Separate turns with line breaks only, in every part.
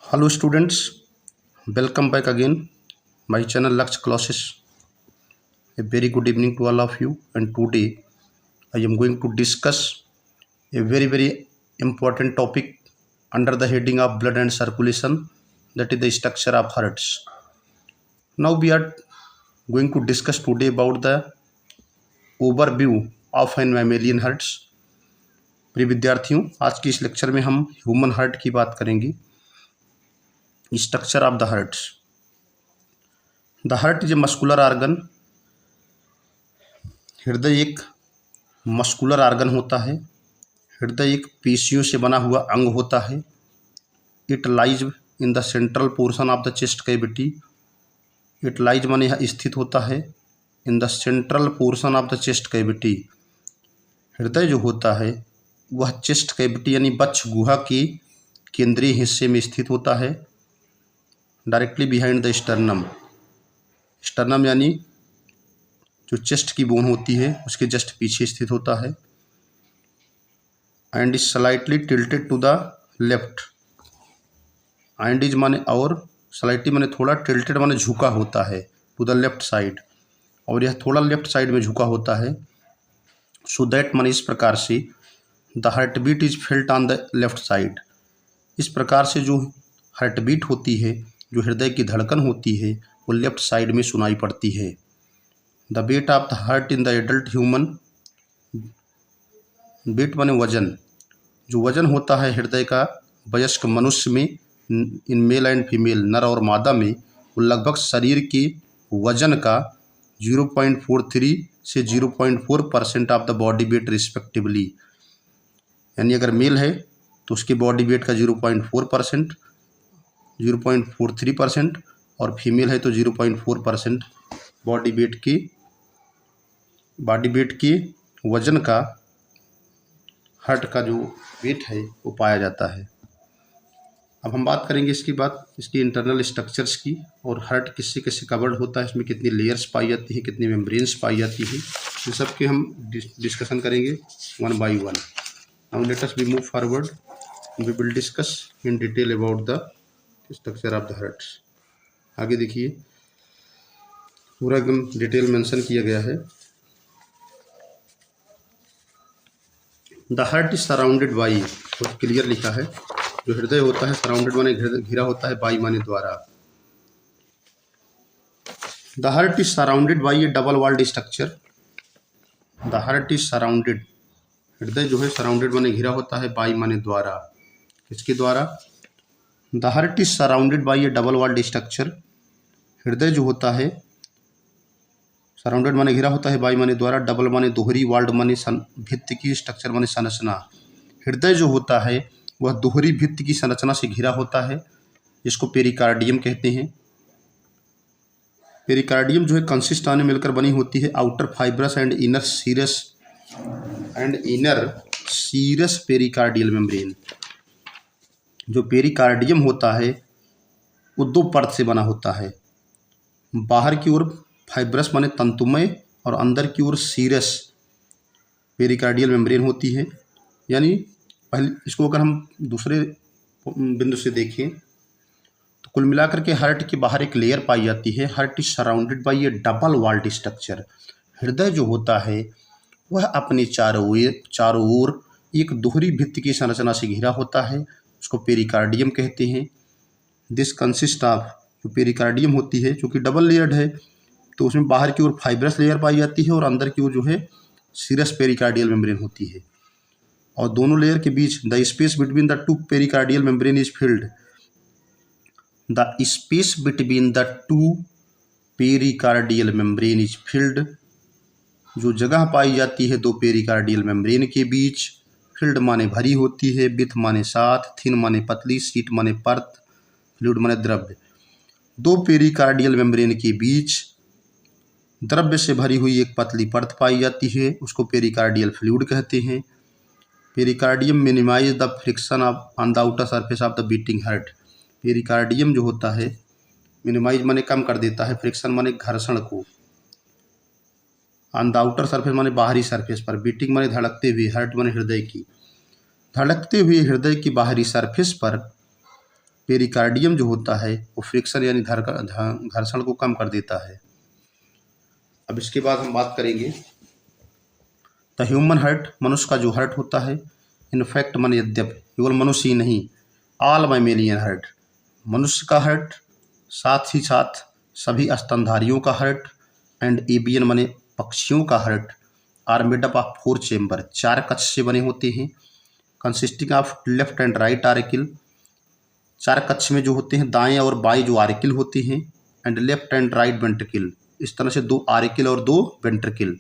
Hello students, welcome back again my channel Lux Classes. A very good evening to all of you, and today I am going to discuss a very important topic under the heading of blood and circulation, that is the structure of hearts. Now we are going to discuss today about the overview of an mammalian hearts. प्रिय विद्यार्थियों, आज के इस lecture में हम human heart की बात करेंगे. Structure of the hearts. The heart is a muscular organ. हृदय एक मस्कुलर आर्गन होता है. हृदय एक पेशियों से बना हुआ अंग होता है. It lies in the central portion of the chest cavity. It lies माने यह स्थित होता है in the central portion of the chest cavity. हृदय जो होता है वह चेस्ट कैविटी यानी वक्ष गुहा के केंद्रीय हिस्से में स्थित होता है, directly behind the sternum. Sternum यानी जो चेस्ट की बोन होती है उसके जस्ट पीछे स्थित होता है. And is slightly tilted to the left. And is माने और, स्लाइटली माने थोड़ा, टिल्टेड माने झुका होता है टू द लेफ्ट साइड, और यह थोड़ा लेफ्ट साइड में झुका होता है. सो दैट माने इस प्रकार से the heart beat is felt on the left side. इस प्रकार से जो हार्ट बीट होती है, जो हृदय की धड़कन होती है, वो लेफ्ट साइड में सुनाई पड़ती है. The beat of the heart in the adult human. Beat माने वजन. जो वजन होता है हृदय का वयस्क मनुष्य में, इन मेल एंड फीमेल, नर और मादा में, वो लगभग शरीर के वजन का 0.43 से 0.4% of the body weight respectively. यानी अगर मेल है तो उसके बॉडी वेट का 0.4%, 0.43%, और फीमेल है तो 0.4% बॉडी वेट के वजन का, हार्ट का जो वेट है वो पाया जाता है. अब हम बात करेंगे इसकी इंटरनल स्ट्रक्चर्स की, और हार्ट किससे कैसे कवर्ड होता है, इसमें कितनी लेयर्स पाई जाती है, कितनी मेम्ब्रेन्स पाई जाती है, ये सब के हम डिस्कशन करेंगे one by one. Now let us be move forward. We will discuss in detail about the structure of the hearts. आगे देखिए, पूरा एकदम डिटेल मेंशन किया गया है. The heart is surrounded by, बहुत क्लियर लिखा है. जो हृदय होता है, सराउंडेड माने घिरा होता है, बाई माने द्वारा. The heart is surrounded by a double walled structure. The heart is surrounded, हृदय जो है सराउंडेड माने घिरा होता है, बाई माने द्वारा. किसके द्वारा? The heart is surrounded by a double walled structure. हृदय जो होता है सराउंडेड माने घिरा होता है, बाई माने द्वारा, डबल माने दोहरी, वॉल्ड माने भित्ति की, स्ट्रक्चर माने संरचना. हृदय जो होता है वह दोहरी भित्ति की संरचना से घिरा होता है, जिसको पेरिकार्डियम कहते हैं. पेरिकार्डियम जो है कंसिस्ट आने मिलकर बनी होती है outer fibrous and inner serous pericardial membrane. जो पेरिकार्डियम होता है वो दो परत से बना होता है. बाहर की ओर फाइब्रस माने तंतुमय, और अंदर की ओर सीरस पेरिकार्डियल मेम्ब्रेन होती है. यानी पहले इसको अगर हम दूसरे बिंदु से देखें तो कुल मिलाकर के हार्ट के बाहर एक लेयर पाई जाती है. Heart is surrounded by a double walled structure. हृदय जो होता है वह अपने चारों ओर एक दोहरी भित्ति की संरचना से घिरा होता है, उसको पेरिकार्डियम कहते हैं. दिस कंसिस्ट ऑफ, जो पेरिकार्डियम होती है जो कि डबल लेयर्ड है, तो उसमें बाहर की ओर फाइब्रस लेयर पाई जाती है और अंदर की ओर जो है सीरस पेरिकार्डियल मेम्ब्रेन होती है. और दोनों लेयर के बीच the space between the two pericardial membrane is filled. The space between the two pericardial membrane is filled. जो जगह पाई जाती है दो पेरिकार्डियल मेम्ब्रेन के बीच, फिल्ड माने भरी होती है, विथ माने साथ, थिन माने पतली, सीट माने परत, फ्लूइड माने द्रव्य. दो पेरिकार्डियल मेम्ब्रेन के बीच द्रव्य से भरी हुई एक पतली परत पाई जाती है, उसको पेरिकार्डियल फ्लूइड कहते हैं. Pericardium minimize the friction on the outer surface of the beating heart. Pericardium जो होता है मिनिमाइज माने कम कर देता है, फ्रिक्शन माने घर्षण को, ऑन द आउटर सरफेस माने बाहरी सरफेस पर, बीटिंग माने धड़कते हुए, हार्ट माने हृदय की. धड़कते हुए हृदय की बाहरी सरफेस पर पेरिकार्डियम जो होता है वो फ्रिक्शन यानी घर्षण को कम कर देता है। अब इसके बाद हम बात करेंगे द ह्यूमन हार्ट, मनुष्य का जो हार्ट होता है। इनफैक्ट मन यद्यपि, केवल मनुष्य ही नहीं, ऑल मैमेलियन हार्ट, मनुष्य का हार्ट, साथ ही साथ सभी स्तनधारियों का हार्ट एंड एवियन माने पक्षियों का heart are made up of 4 chamber, 4 कक्ष से बने होते हैं। Consisting of left and right auricle, 4 कक्ष में जो होते हैं दाएं और बाएं जो आर्किल होते हैं, and left and right ventricle, इस तरह से 2 आर्किल और 2 ventricle,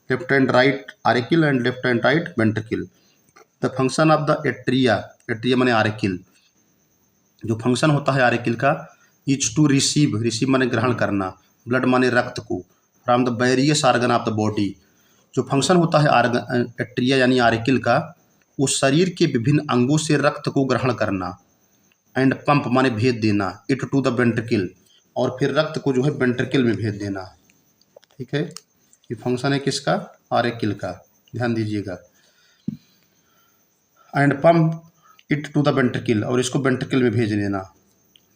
left and right auricle and left and right ventricle. The function of the atria, atria माने आर्किल, जो फंक्शन होता है आर्किल का, इज टू रिसीव, रिसीव माने ग्रहण करना, ब्लड माने रक्त को, from the various organ of the body, जो फंक्शन होता है एट्रिया यानी आर्किल का, वो शरीर के विभिन्न अंगों से रक्त को ग्रहण करना, एंड पंप माने भेज देना, इट टू द वेंट्रिकल, और फिर रक्त को जो है वेंट्रिकल में भेज देना। ठीक है, ये फंक्शन है किसका, आर्किल का, ध्यान दीजिएगा। And pump it to the ventricle, और इसको वेंट्रिकल में भेज देना।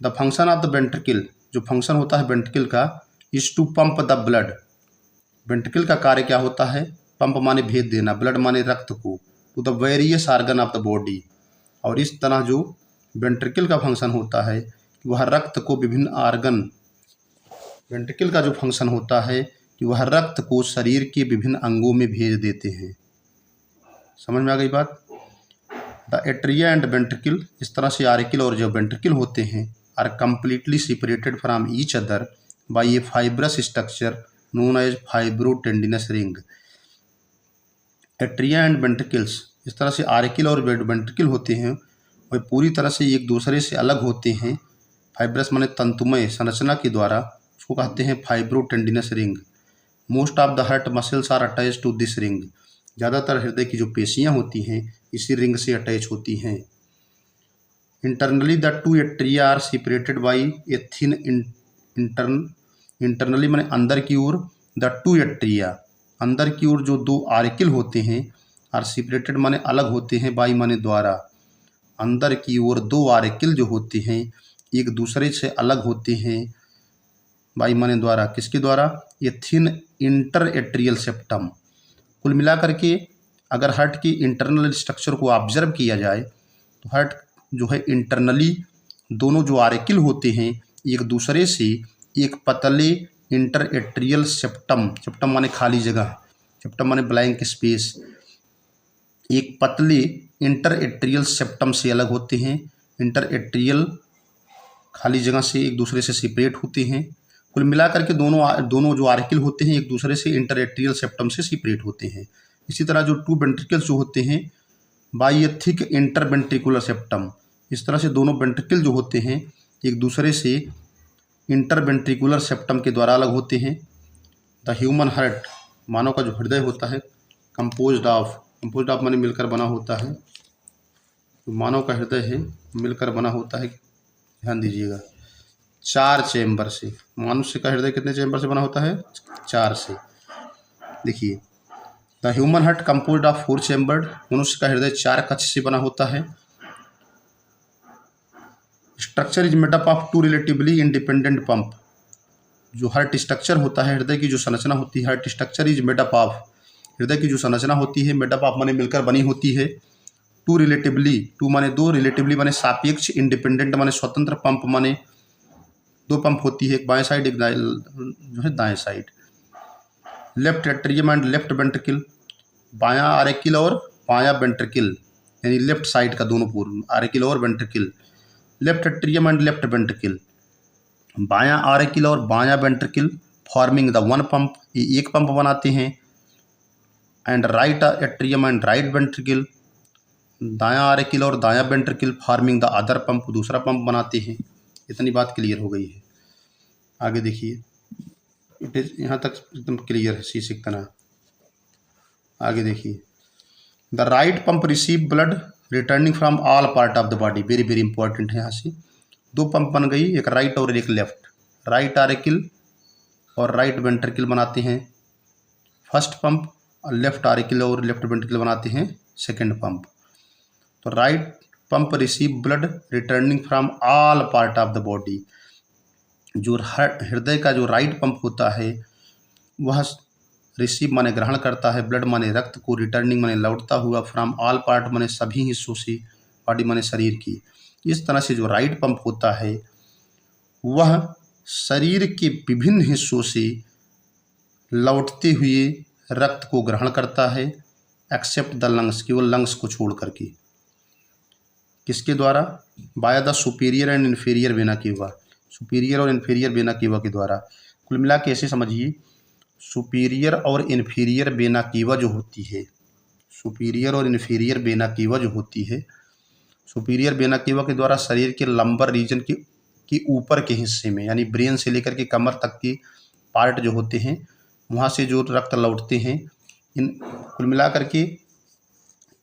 The function of the ventricle, जो फंक्शन होता है वेंट्रिकल का, is to pump the blood, ventricle का कार्य क्या होता है, पंप माने भेज देना, ब्लड माने रक्त को, to the various organ of the body, और इस तरह जो वेंट्रिकल का फंक्शन होता है कि वह रक्त को विभिन्न ऑर्गन, वेंट्रिकल का जो फंक्शन होता है कि वह रक्त को शरीर के विभिन्न अंगों में भेज देते हैं। समझ में आ गई बात। द एट्रिया एंड वेंट्रिकल, इस तरह से आर्किल और जो वेंट्रिकल होते हैं, are completely separated from each other by a fibrous structure known as fibrotendinous ring. Atria and ventricles, इस तरह से आर्किल और वेंट्रिकल होते हैं, वह पूरी तरह से एक दूसरे से अलग होते हैं फाइब्रस माने तंतुमय संरचना के द्वारा, उसको कहते हैं fibrotendinous ring. Most of the heart muscles are attach to this ring, ज़्यादातर हृदय की जो पेशियां होती हैं इसी रिंग से अटैच होती हैं। Internally the 2 atria are separated by a thin internally माने अंदर की ओर, द 2 एट्रिया, अंदर की ओर जो 2 आर्किल होते हैं, आर सेपरेटेड माने अलग होते हैं, बाई माने द्वारा, अंदर की ओर 2 आर्किल जो होते हैं एक दूसरे से अलग होते हैं, बाई माने द्वारा, किसके द्वारा, ये थिन इंटर एट्रियल सेप्टम। कुल मिलाकर के अगर हार्ट की इंटरनल स्ट्रक्चर को ऑब्जर्व किया जाए तो हार्ट जो है इंटरनली दोनों जो आर्किल होते हैं एक दूसरे से एक पतले इंटर एट्रियल सेप्टम, सेप्टम माने खाली जगह, सेप्टम माने ब्लैंक स्पेस, एक पतले इंटर एट्रियल सेप्टम से अलग होते हैं, इंटर एट्रियल खाली जगह से एक दूसरे से सेपरेट होते हैं। कुल मिलाकर के दोनों जो आर्किल होते हैं एक दूसरे से इंटर एट्रियल सेप्टम से सेपरेट होते हैं। इसी तरह जो 2 वेंट्रिकल्स जो होते हैं by A thick inter ventricular septum, इस तरह से दोनों वेंट्रिकल जो होते हैं एक दूसरे से इंटर वेंट्रिकुलर सेप्टम के द्वारा अलग होते हैं। द ह्यूमन हार्ट, मानव का जो हृदय होता है, कंपोज्ड ऑफ माने मिलकर बना होता है, जो मानव का हृदय है मिलकर बना होता है, ध्यान दीजिएगा, 4 चेम्बर से। मनुष्य का हृदय कितने चेम्बर से बना होता है, 4 से। देखिए, the human heart composed of 4 chambered, मनुष्य का हृदय 4 कक्ष से बना होता है। Structure is made up of 2 relatively independent pump, जो हार्ट स्ट्रक्चर होता है, हृदय की जो संरचना होती है, heart structure is made up of, हृदय की जो संरचना होती है मेड अप ऑफ माने मिलकर बनी होती है, 2 रिलेटिवली, 2 माने 2, रिलेटिवली माने सापेक्ष, इंडिपेंडेंट माने स्वतंत्र, पंप माने 2 पंप होती है, एक बाएं साइड एक जो है दाएं side. Left atrium and left ventricle, बायां आर्किल और बायां वेंट्रिकल, यानी लेफ्ट साइड का दोनों पूर्व आर्किल और ventricle. Left atrium and left ventricle, बायां आर्किल और बायां वेंट्रिकल फॉर्मिंग द 1 पंप, ये एक पंप बनाते हैं। And right atrium and right ventricle, दायां आर्किल और दायां ventricle forming the other pump, दूसरा पंप बनाते हैं। इतनी बात क्लियर हो गई है। आगे देखिए, इट इज यहाँ तक एकदम क्लियर है शीशे की तरह। आगे देखिए, the right pump receive blood returning from all part of the body, very very important है। यहाँ से 2 पंप बन गई, एक राइट और एक लेफ्ट, राइट आर्किल और राइट वेंट्रिकल बनाते हैं फर्स्ट पंप, और लेफ्ट आर्किल और लेफ्ट वेंट्रिकल बनाते हैं सेकेंड पंप। तो right pump receive blood returning from all part of the body. जो हृदय का जो राइट पंप होता है वह रिसीव माने ग्रहण करता है, ब्लड माने रक्त को, रिटर्निंग माने लौटता हुआ, फ्रॉम ऑल पार्ट माने सभी हिस्सों से, बॉडी माने शरीर की। इस तरह से जो राइट पंप होता है वह शरीर के विभिन्न हिस्सों से लौटते हुए रक्त को ग्रहण करता है, एक्सेप्ट द लंग्स, केवल लंग्स को छोड़ करके। किसके द्वारा? By the superior and inferior vena cava, superior और इन्फीरियर वेना केवा के द्वारा। कुल मिला के ऐसे समझिए, सुपीरियर और इन्फीरियर वेना केवा जो होती है, सुपीरियर और इन्फीरियर वेना केवा जो होती है, सुपीरियर वेना केवा के द्वारा शरीर के लंबर रीजन के ऊपर के हिस्से में, यानी ब्रेन से लेकर के कमर तक के पार्ट जो होते हैं वहाँ से जो रक्त लौटते हैं, इन कुल मिला करके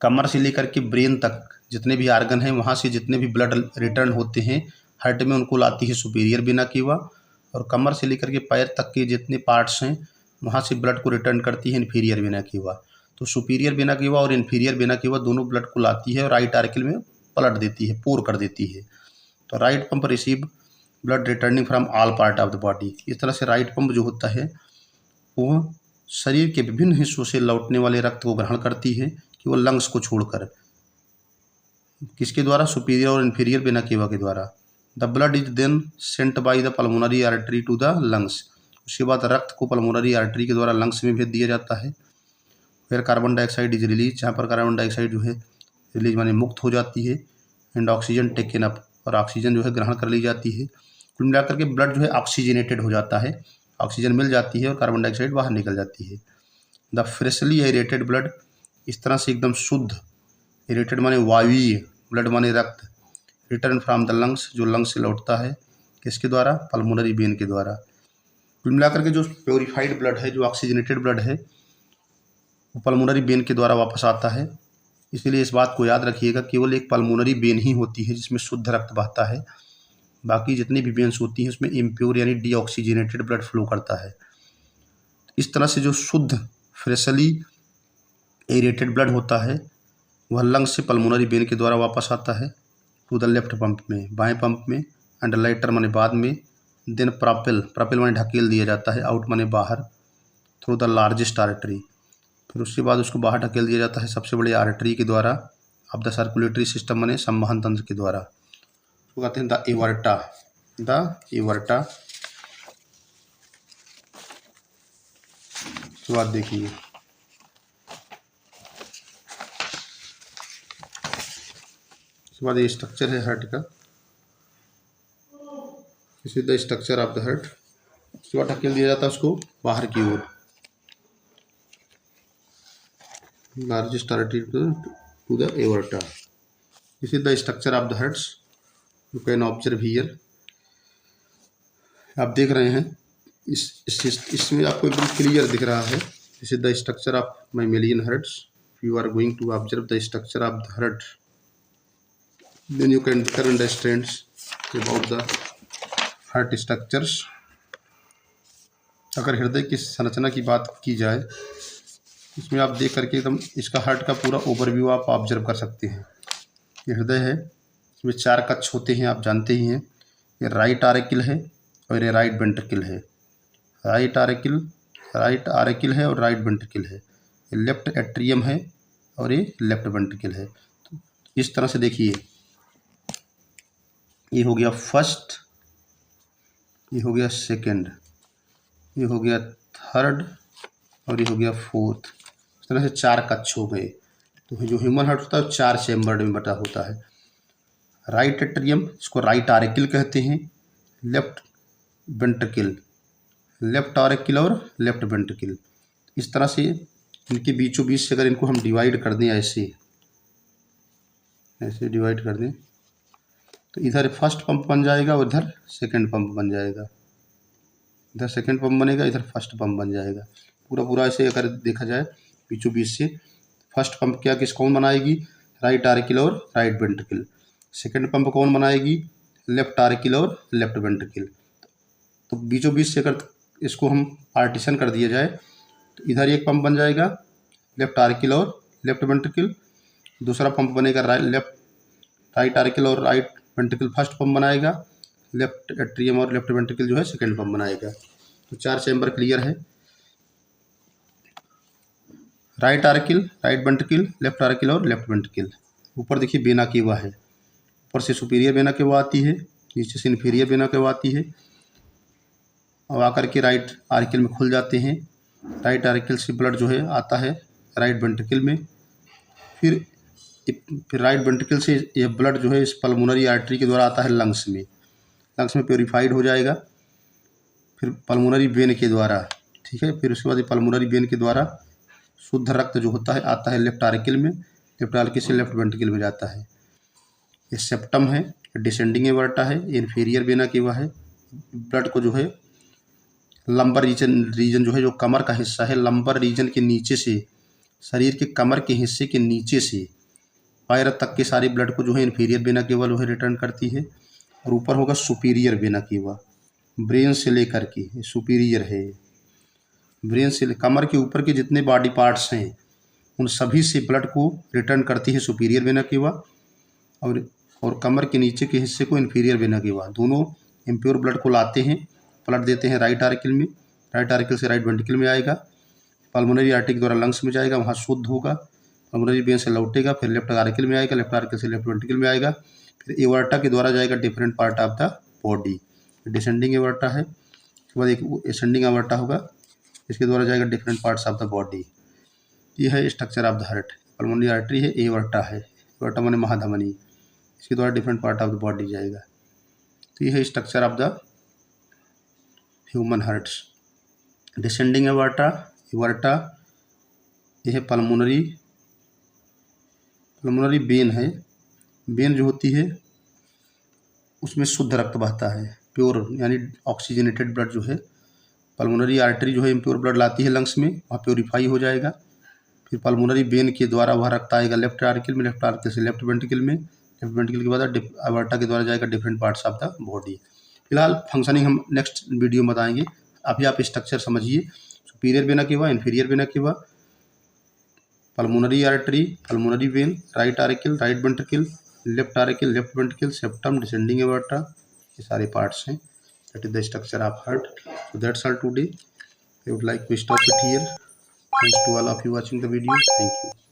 कमर से लेकर के ब्रेन तक जितने भी आर्गन हैं वहाँ से जितने भी ब्लड रिटर्न होते हैं हार्ट में, उनको लाती है सुपीरियर वेना केवा, और कमर से लेकर के पैर तक के जितने पार्ट्स हैं वहाँ से ब्लड को रिटर्न करती है इन्फीरियर वेना केवा। तो सुपीरियर वेना केवा और इन्फीरियर वेना केवा दोनों ब्लड को लाती है और राइट आर्किल में पलट देती है, पोर कर देती है। तो right pump receive blood returning from all part of the body. इस तरह से राइट पंप जो होता है वो शरीर के विभिन्न हिस्सों से लौटने वाले रक्त को ग्रहण करती है, केवल लंग्स को छोड़कर। किसके द्वारा? सुपीरियर और इन्फीरियर वेना केवा के द्वारा। The blood is then sent by the pulmonary artery to the lungs. उसके बाद रक्त को पल्मोनरी आर्टरी के द्वारा लंग्स में भेज दिया जाता है। फिर कार्बन डाइऑक्साइड इज रिलीज, जहाँ पर कार्बन डाइऑक्साइड जो है रिलीज माने मुक्त हो जाती है, एंड ऑक्सीजन टेकन अप, और ऑक्सीजन जो है ग्रहण कर ली जाती है। कुल मिलाकर के ब्लड जो है ऑक्सीजनेटेड हो जाता है, ऑक्सीजन मिल जाती है और कार्बन डाइऑक्साइड बाहर निकल जाती है। द फ्रेशली एरेटेड ब्लड, इस तरह से एकदम शुद्ध, एरेटेड माने वायुवीय, ब्लड माने रक्त, रिटर्न फ्रॉम द लंग्स, जो लंग्स से लौटता है, किसके द्वारा? पल्मोनरी वेन के द्वारा। कुल मिलाकर के जो प्योरीफाइड ब्लड है, जो ऑक्सीजनेटेड ब्लड है, वो पल्मोनरी वेन के द्वारा वापस आता है। इसलिए इस बात को याद रखिएगा, केवल एक पल्मोनरी वेन ही होती है जिसमें शुद्ध रक्त बहता है, बाकी जितनी भी वेन्स होती हैं उसमें इम्प्योर यानी डीऑक्सीजनेटेड ब्लड फ्लो करता है। इस तरह से जो शुद्ध फ्रेशली एरेटेड ब्लड होता है वह लंग्स से पल्मोनरी वेन के द्वारा वापस आता है टू द लेफ्ट पंप में, बाएं पंप में, एंड लाइटर माने बाद में, देन प्रॉपेल, प्रॉपेल माने ढकेल दिया जाता है, आउट माने बाहर, थ्रू द लार्जेस्ट आर्टरी, फिर उसके बाद उसको बाहर ढकेल दिया जाता है सबसे बड़े आर्टरी के द्वारा, ऑफ द सर्कुलेटरी सिस्टम माने संवहन तंत्र के द्वारा, उसको कहते हैं द एवर्टा, द एवर्टा। उसके बाद देखिए उसके बाद ये स्ट्रक्चर है हार्ट का, this is the structure of the heart. उसके बाद ढकेल दिया जाता है उसको बाहर की ओर, largest artery to the aorta. This is the structure of the hearts, you can observe here. आप देख रहे हैं इसमें आपको एकदम क्लियर दिख रहा है। This is the structure of mammalian hearts. You are going to observe the structure of the heart, then you can better understand about the heart structures। अगर हृदय की संरचना की बात की जाए इसमें आप देख करके एकदम इसका हार्ट का पूरा ओवरव्यू आप ऑब्जर्व कर सकते हैं। ये हृदय है, इसमें 4 कक्ष होते हैं, आप जानते ही हैं। ये राइट आरेकिल है और ये राइट वेंट्रिकल है, राइट आरेकिल है और राइट वेंट्रिकल है। ये लेफ्ट एट्रियम है और ये लेफ्ट वेंट्रिकल है। तो इस तरह से देखिए, ये हो गया फर्स्ट, ये हो गया सेकंड, ये हो गया थर्ड और ये हो गया फोर्थ। इस तरह से 4 कक्ष हो गए। तो जो ह्यूमन हार्ट होता है 4 चैम्बर में बटा होता है। राइट एट्रियम, इसको राइट आरेकिल कहते हैं, लेफ्ट वेंट्रिकल, लेफ्ट आरेकिल और लेफ्ट वेंट्रिकल। इस तरह से इनके बीचों बीच से अगर इनको हम डिवाइड कर दें, ऐसे डिवाइड कर दें, तो इधर फर्स्ट पंप बन जाएगा और इधर सेकंड पंप बन जाएगा, इधर सेकंड पंप बनेगा, इधर फर्स्ट पंप बन जाएगा। पूरा ऐसे अगर देखा जाए बीचों बीच से फर्स्ट पंप क्या कौन बनाएगी? राइट आरेकिल और राइट वेंट्रिकल। सेकंड पंप कौन बनाएगी? लेफ्ट आरेकिल और लेफ्ट वेंट्रिकल। तो बीचों बीच से अगर इसको हम पार्टीशन कर दिया जाए तो इधर एक पंप बन जाएगा लेफ्ट आरेकिल और लेफ्ट वेंट्रिकल, दूसरा पंप बनेगा राइट आर्टिकल और राइट वेंट्रिकल फर्स्ट पंप बनाएगा, लेफ्ट एट्रियम और लेफ्ट वेंट्रिकल जो है सेकंड पंप बनाएगा। तो 4 चैम्बर क्लियर है। Right article, right ventricle, left article और लेफ्ट वेंट्रिकल। ऊपर देखिए वेना केवा है, ऊपर से सुपीरियर वेना केवा आती है, नीचे से इन्फीरियर वेना केवा आती है। अब आकर के राइट आर्टिकल में खुल जाते हैं। राइट आर्टिकल से ब्लड जो है आता है राइट वेंट्रिकल में, फिर राइट वेंट्रिकल से यह ब्लड जो है इस पल्मोनरी आर्टरी के द्वारा आता है लंग्स में। लंग्स में प्योरीफाइड हो जाएगा, फिर पल्मोनरी वेन के द्वारा, ठीक है। फिर उसके बाद पल्मोनरी वेन के द्वारा शुद्ध रक्त जो होता है आता है लेफ्ट आर्टिकल में, लेफ्ट आर्टिकल से लेफ्ट वेंट्रिकल में जाता है। ये सेप्टम है, डिसेंडिंग एवर्टा है, इन्फीरियर वेना केवा है। ब्लड को जो है लंबर रीजन जो है, जो कमर का हिस्सा है, लंबर रीजन के नीचे से, शरीर के कमर के हिस्से के नीचे से पैर तक के सारे ब्लड को जो है इन्फीरियर वेना केवा जो है रिटर्न करती है। और ऊपर होगा सुपीरियर वेना केवा, ब्रेन से लेकर के सुपीरियर है। ब्रेन से कमर के ऊपर के जितने बॉडी पार्ट्स हैं उन सभी से ब्लड को रिटर्न करती है सुपीरियर वेना केवा, और कमर के नीचे के हिस्से को इन्फीरियर वेना केवा। दोनों इम्प्योर ब्लड को लाते हैं, ब्लड देते हैं राइट आर्टिकल में। राइट आर्टिकल से राइट वेंट्रिकल में आएगा, पल्मोनरी आर्टरी के द्वारा लंग्स में जाएगा, वहाँ शुद्ध होगा, पल्मोनरी वेन से लौटेगा, फिर लेफ्ट आर्टिकल में आएगा, लेफ्ट आर्टिकल से लेफ्ट वेंट्रिकल में आएगा, फिर एवर्टा के द्वारा जाएगा different part of the body. Descending aorta है, उसके बाद एक एसेंडिंग एवर्टा होगा, इसके द्वारा जाएगा different parts of the body. ये है structure of the heart. Pulmonary artery है, एवर्टा है, एवर्टा माने महाधमनी, इसके द्वारा different part of the body जाएगा। तो ये है structure of the human hearts. Descending aorta, ये है पल्मोनरी वेन है। वेन जो होती है उसमें शुद्ध रक्त बहता है, प्योर यानी ऑक्सीजनेटेड ब्लड जो है। पल्मोनरी आर्टरी जो है इम्प्योर ब्लड लाती है लंग्स में, वहाँ प्योरीफाई हो जाएगा। फिर पल्मोनरी वेन के द्वारा वह रक्त आएगा लेफ्ट आर्टिकल में, लेफ्ट आर्टिकल से लेफ्ट वेंट्रिकल में, लेफ्ट वेंट्रिकल के बाद एवर्टा के द्वारा जाएगा different parts of the body. फिलहाल फंक्शनिंग हम नेक्स्ट वीडियो में बताएंगे। अभी आप स्ट्रक्चर समझिए। Superior vena cava, inferior vena cava, pulmonary artery, pulmonary vein, right article, right ventricle, left article, left ventricle, septum, descending aorta, ये सारे पार्ट्स हैं। That is the structure of heart. So that's all today. I would like to stop it here. Thanks to all of you watching the video. Thank you.